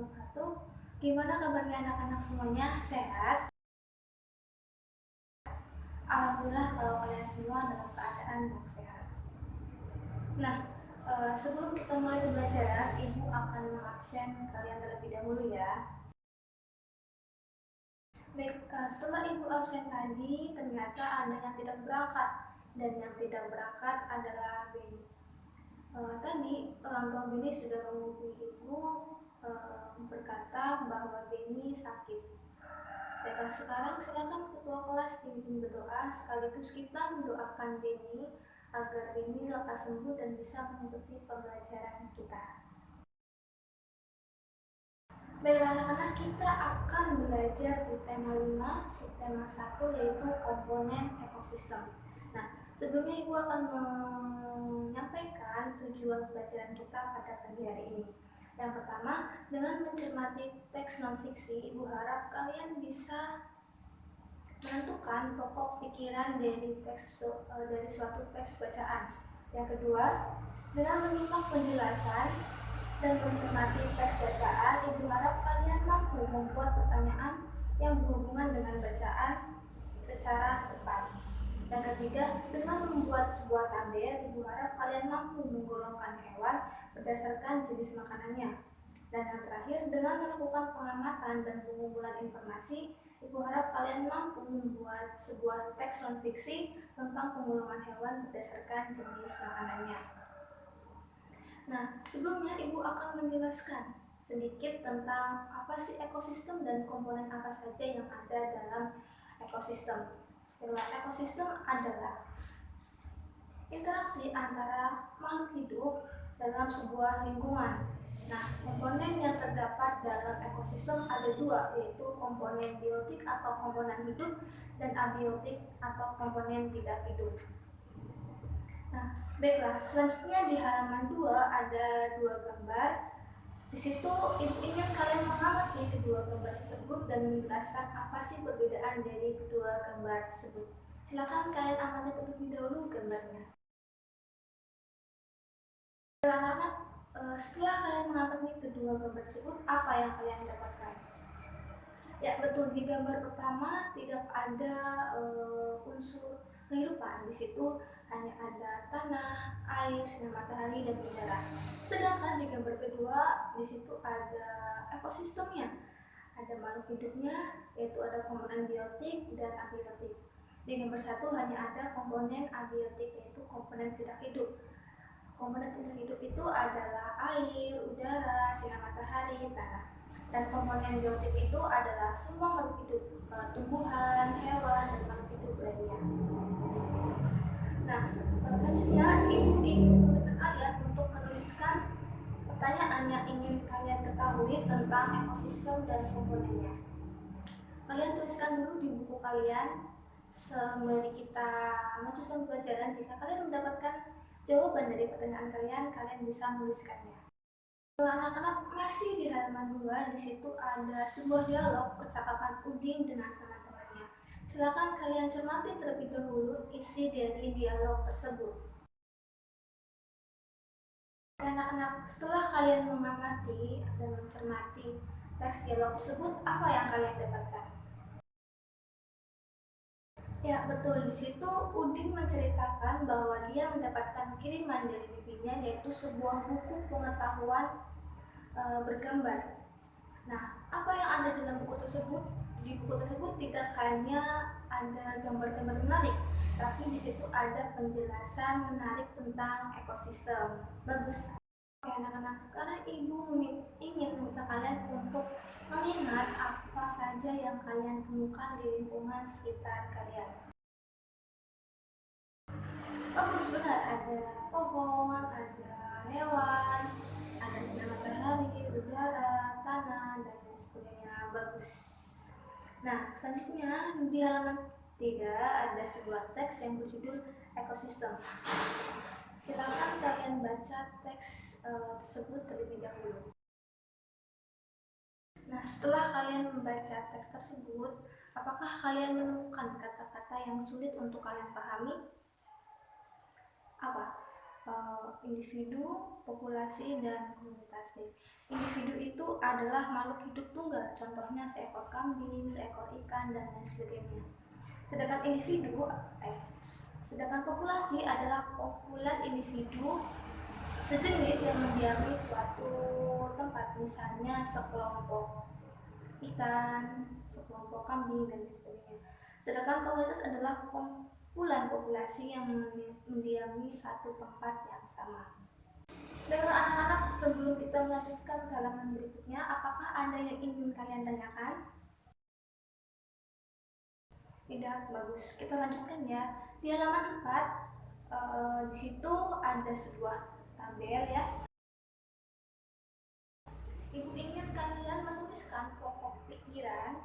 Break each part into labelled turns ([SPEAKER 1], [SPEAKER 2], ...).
[SPEAKER 1] wabarakatuh. Gimana kabarnya anak-anak semuanya? Sehat? Alhamdulillah kalau kalian semua dalam keadaan yang sehat. Nah, sebelum kita mulai pembelajaran, Ibu akan mengabsen kalian terlebih dahulu ya. Baik, setelah Ibu absen tadi, ternyata ada yang tidak berangkat. Dan yang tidak berangkat adalah Beni. Tadi orang tua Beni sudah menghubungi Ibu berkata bahwa Beni sakit. Baiklah, sekarang silakan ketua kelas pimpin berdoa sekaligus kita mendoakan Beni agar Beni lekas sembuh dan bisa mengikuti pembelajaran kita. Baiklah anak-anak, kita akan belajar di tema 5, subtema 1 yaitu komponen ekosistem. Nah, sebelumnya Ibu akan menyampaikan tujuan pembelajaran kita pada pagi hari ini. Yang pertama, dengan mencermati teks non-fiksi, Ibu harap kalian bisa menentukan pokok pikiran dari suatu teks bacaan. Yang kedua, dengan menyimak penjelasan dan mencermati teks bacaan, Ibu harap kalian mampu membuat pertanyaan yang berhubungan dengan bacaan secara tepat. Yang ketiga, dengan membuat sebuah tabel, Ibu harap kalian mampu menggolongkan hewan berdasarkan jenis makanannya. Dan yang terakhir, dengan melakukan pengamatan dan pengumpulan informasi, Ibu harap kalian mampu membuat sebuah teks non-fiksi tentang penggolongan hewan berdasarkan jenis makanannya. Nah, sebelumnya Ibu akan menjelaskan sedikit tentang apa sih ekosistem dan komponen apa saja yang ada dalam ekosistem. Ekosistem adalah interaksi antara makhluk hidup dalam sebuah lingkungan. Nah, komponen yang terdapat dalam ekosistem ada dua, yaitu komponen biotik atau komponen hidup dan abiotik atau komponen tidak hidup. Nah, baiklah, selanjutnya di halaman 2 ada dua gambar. Di situ Ibu ingin kalian mengamati kedua gambar tersebut dan menjelaskan apa sih perbedaan dari kedua gambar tersebut. Silakan kalian amati terlebih dahulu gambarnya. Anak-anak, setelah kalian mengamati kedua gambar tersebut, apa yang kalian dapatkan? Ya betul, di gambar pertama tidak ada unsur kehidupan. Di situ hanya ada tanah, air, sinar matahari, dan udara. Sedangkan di gambar kedua, di situ ada ekosistemnya. Ada makhluk hidupnya, yaitu ada komponen biotik dan abiotik. Di gambar satu hanya ada komponen abiotik, yaitu komponen tidak hidup. Komponen tidak hidup itu adalah air, udara, sinar matahari, tanah. Dan komponen biotik itu adalah semua makhluk hidup, tumbuhan, hewan, dan makhluk hidup lainnya. Nah, selanjutnya Ibu ingin meminta kalian untuk menuliskan pertanyaan yang ingin kalian ketahui tentang ekosistem dan komponennya. Kalian tuliskan dulu di buku kalian sembari kita melanjutkan pelajaran. Jika kalian mendapatkan jawaban dari pertanyaan kalian, kalian bisa menuliskannya. Anak-anak masih di halaman 2, di situ ada sebuah dialog percakapan Udin dengan teman-temannya. Silakan kalian cermati terlebih dahulu isi dari dialog tersebut. Anak-anak, setelah kalian mengamati dan mencermati teks dialog tersebut, apa yang kalian dapatkan? Ya betul, di situ Udin menceritakan bahwa dia mendapatkan kiriman dari bibinya, yaitu sebuah buku pengetahuan bergambar. Nah, apa yang ada dalam buku tersebut? Di buku tersebut tidak hanya ada gambar-gambar menarik, tapi di situ ada penjelasan menarik tentang ekosistem. Bagus. Oke anak-anak, sekarang Ibu ingin meminta kalian untuk mengingat apa saja yang kalian temukan di lingkungan sekitar kalian. Bagus, benar, ada pohon, ada hewan, ada sinar matahari, udara, tanah, dan lain sebagainya. Bagus. Nah, selanjutnya di halaman 3 ada sebuah teks yang berjudul ekosistem. Silakan kalian baca teks tersebut terlebih dahulu. Nah, setelah kalian membaca teks tersebut, apakah kalian menemukan kata-kata yang sulit untuk kalian pahami? Apa? individu, populasi, dan komunitas. Individu itu adalah makhluk hidup tunggal, contohnya seekor kambing, seekor ikan, dan lain sebagainya. Sedangkan populasi adalah kumpulan individu sejenis yang mendiami suatu tempat, misalnya sekelompok ikan, sekelompok kambing, dan lain sebagainya. Sedangkan komunitas adalah kumpulan populasi yang mendiami satu tempat yang sama. Baiklah anak-anak, sebelum kita melanjutkan ke halaman berikutnya, apakah ada yang ingin kalian tanyakan? Tidak, bagus. Kita lanjutkan ya. Di halaman 4, di situ ada sebuah tabel ya. Ibu ingin kalian menuliskan pokok pikiran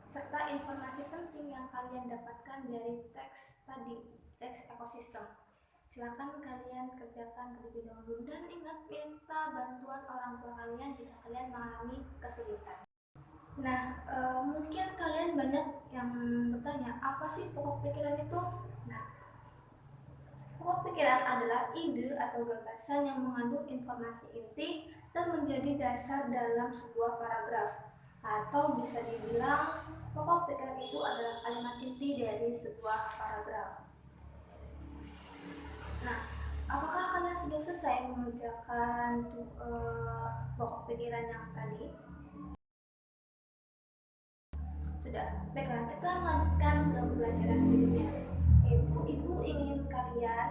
[SPEAKER 1] serta informasi penting yang kalian dapatkan dari teks tadi, teks ekosistem. Silakan kalian kerjakan terlebih dahulu dan ingat minta bantuan orang tua kalian jika kalian mengalami kesulitan. Nah, mungkin kalian banyak yang bertanya, apa sih pokok pikiran itu? Nah, pokok pikiran adalah ide atau gagasan yang mengandung informasi inti dan menjadi dasar dalam sebuah paragraf. Atau bisa dibilang, pokok pikiran itu adalah kalimat inti dari sebuah paragraf. Nah, apakah kalian sudah selesai mengerjakan pokok pikiran yang tadi? Sudah. Baiklah, kita lanjutkan ke pelajaran selanjutnya. Ibu ingin kalian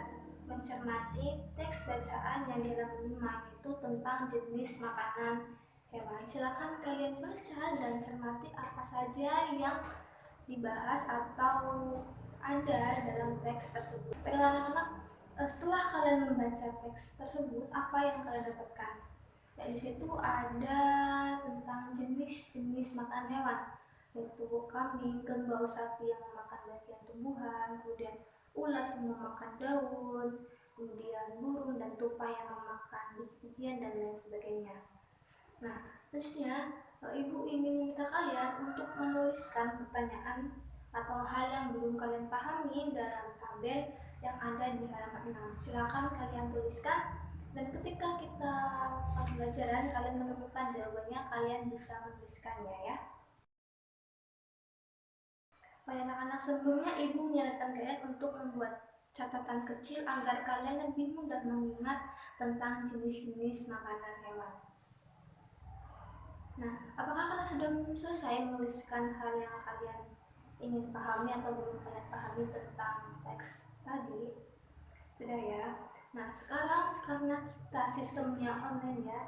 [SPEAKER 1] mencermati teks bacaan yang di halaman 5, itu tentang jenis makanan hewan. Silakan kalian baca dan cermati apa saja yang dibahas atau ada dalam teks tersebut. Baiklah anak-anak, setelah kalian membaca teks tersebut, apa yang kalian dapatkan? Ya, di situ ada tentang jenis-jenis makanan hewan, yaitu kambing, kerbau, sapi yang memakan bagian tumbuhan, kemudian ulat yang memakan daun, kemudian burung dan tupai yang memakan biji-bijian dan lain sebagainya. Nah, selanjutnya ibu ingin minta kalian untuk menuliskan pertanyaan atau hal yang belum kalian pahami dalam tabel yang ada di halaman 6. Silakan kalian tuliskan, dan ketika kita pembelajaran kalian menemukan jawabannya, kalian bisa menuliskannya ya. Baik anak-anak, sebelumnya ibu menyarankan kalian untuk membuat catatan kecil agar kalian lebih mudah mengingat tentang jenis-jenis makanan hewan. Nah, apakah kalian sudah selesai menuliskan hal yang kalian ingin pahami atau belum kalian pahami tentang teks tadi? Sudah ya. Nah, sekarang karena kita sistemnya online ya,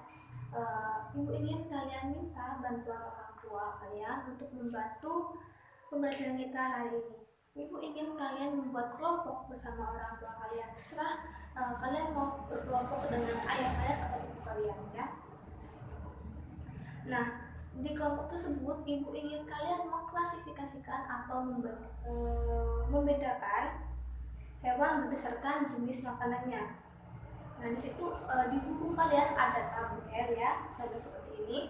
[SPEAKER 1] ibu ingin kalian minta bantuan orang tua kalian untuk membantu pembelajaran kita hari ini. Ibu ingin kalian membuat kelompok bersama orang tua kalian. Terserah kalian mau berkelompok dengan ayah kalian atau ibu kalian ya. Nah, di kelompok tersebut ibu ingin kalian mengklasifikasikan atau membedakan hewan berdasarkan jenis makanannya. Nah, di situ di buku kalian ada tabel ya, tabel seperti ini.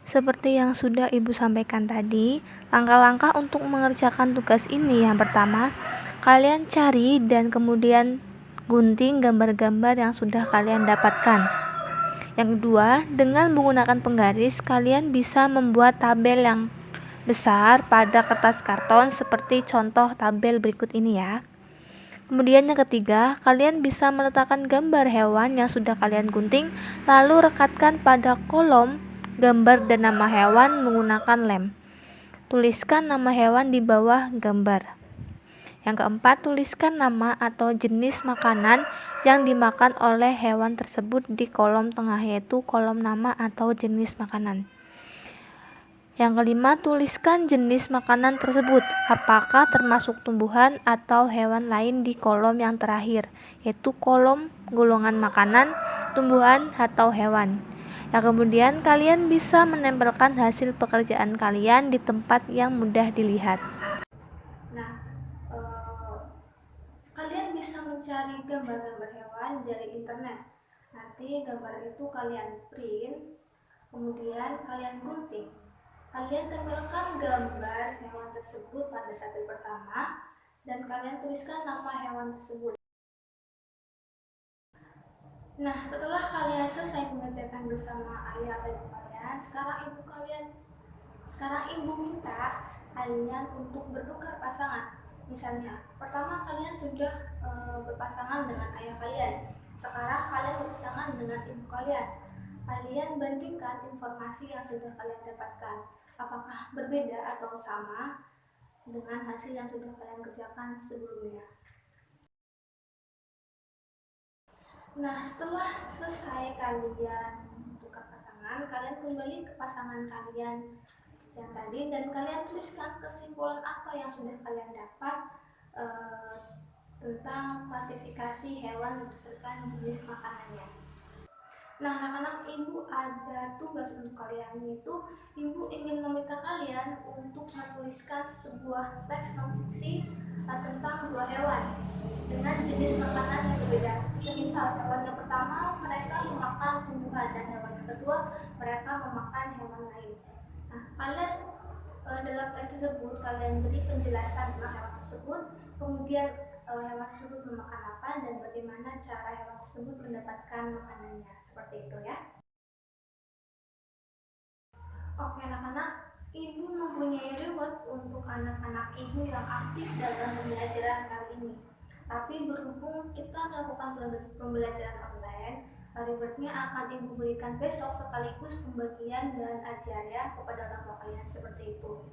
[SPEAKER 2] Seperti yang sudah Ibu sampaikan tadi, langkah-langkah untuk mengerjakan tugas ini yang pertama, kalian cari dan kemudian gunting gambar-gambar yang sudah kalian dapatkan. Yang kedua, dengan menggunakan penggaris, kalian bisa membuat tabel yang besar pada kertas karton seperti contoh tabel berikut ini ya. Kemudian yang ketiga, kalian bisa meletakkan gambar hewan yang sudah kalian gunting, lalu rekatkan pada kolom gambar dan nama hewan menggunakan lem. Tuliskan nama hewan di bawah gambar. Yang keempat, tuliskan nama atau jenis makanan yang dimakan oleh hewan tersebut di kolom tengah, yaitu kolom nama atau jenis makanan. Yang kelima, tuliskan jenis makanan tersebut, apakah termasuk tumbuhan atau hewan lain di kolom yang terakhir, yaitu kolom golongan makanan, tumbuhan, atau hewan. Yang kemudian kalian bisa menempelkan hasil pekerjaan kalian di tempat yang mudah dilihat.
[SPEAKER 1] Nah, kalian bisa mencari gambar-gambar hewan dari internet. Nanti gambar itu kalian print, kemudian kalian gunting. Kalian tempelkan gambar hewan tersebut pada tabel pertama dan kalian tuliskan nama hewan tersebut. Nah, setelah kalian selesai mengerjakan bersama ayah dan ibu kalian, sekarang ibu minta kalian untuk bertukar pasangan. Misalnya, pertama kalian sudah berpasangan dengan ayah kalian. Sekarang kalian berpasangan dengan ibu kalian. Kalian bandingkan informasi yang sudah kalian dapatkan. Apakah berbeda atau sama dengan hasil yang sudah kalian kerjakan sebelumnya. Nah, setelah selesai kalian tukar pasangan, kalian kembali ke pasangan kalian yang tadi dan kalian tuliskan kesimpulan apa yang sudah kalian dapat tentang klasifikasi hewan berdasarkan jenis makanannya. Nah, anak-anak, ibu ada tugas untuk kalian, yaitu ibu ingin meminta kalian untuk menuliskan sebuah teks non-fiksi tentang dua hewan dengan jenis makanan yang berbeda. Semisal hewan yang pertama mereka memakan tumbuhan dan hewan yang kedua mereka memakan hewan lain. Nah, kalian dalam teks tersebut kalian beri penjelasan tentang hewan tersebut, kemudian hewan tersebut memakan apa dan bagaimana cara hewan tersebut mendapatkan makanannya, seperti itu ya. Oke anak-anak, ibu mempunyai reward untuk anak-anak ibu yang aktif dalam pembelajaran kali ini. Tapi berhubung kita melakukan pembelajaran online, rewardnya akan ibu berikan besok sekaligus pembagian dan ajarnya kepada orang tua kalian, seperti itu.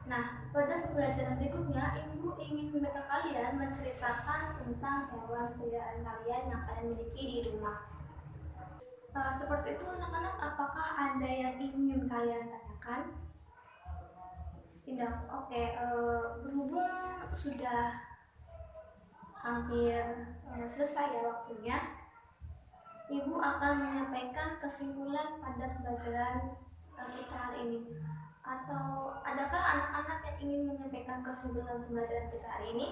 [SPEAKER 1] Nah, pada pembelajaran berikutnya, ibu ingin meminta kalian menceritakan tentang hewan peliharaan kalian yang kalian miliki di rumah. Seperti itu anak-anak, apakah ada yang ingin kalian tanyakan? Tidak. Oke, berhubung sudah hampir selesai ya waktunya, ibu akan menyampaikan kesimpulan pada pembelajaran kita hari ini. Atau adakah anak-anak yang ingin menyampaikan kesimpulan pembelajaran kita hari ini?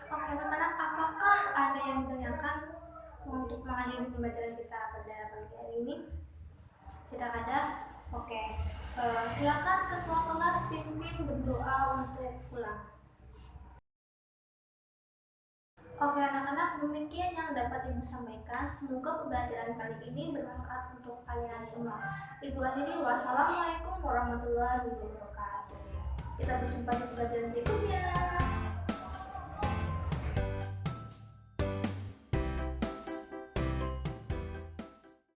[SPEAKER 1] Oke anak-anak, apakah ada yang ditanyakan untuk mengakhiri pembelajaran kita pada pagi hari ini? Tidak ada? Oke. Silakan ketua kelas pimpin berdoa untuk pulang. Oke anak-anak, demikian yang dapat ibu sampaikan. Semoga pembelajaran kali ini bermanfaat untuk kalian semua. Ibu akhiri, wassalamualaikum warahmatullahi wabarakatuh. Kita berjumpa di pembelajaran berikutnya.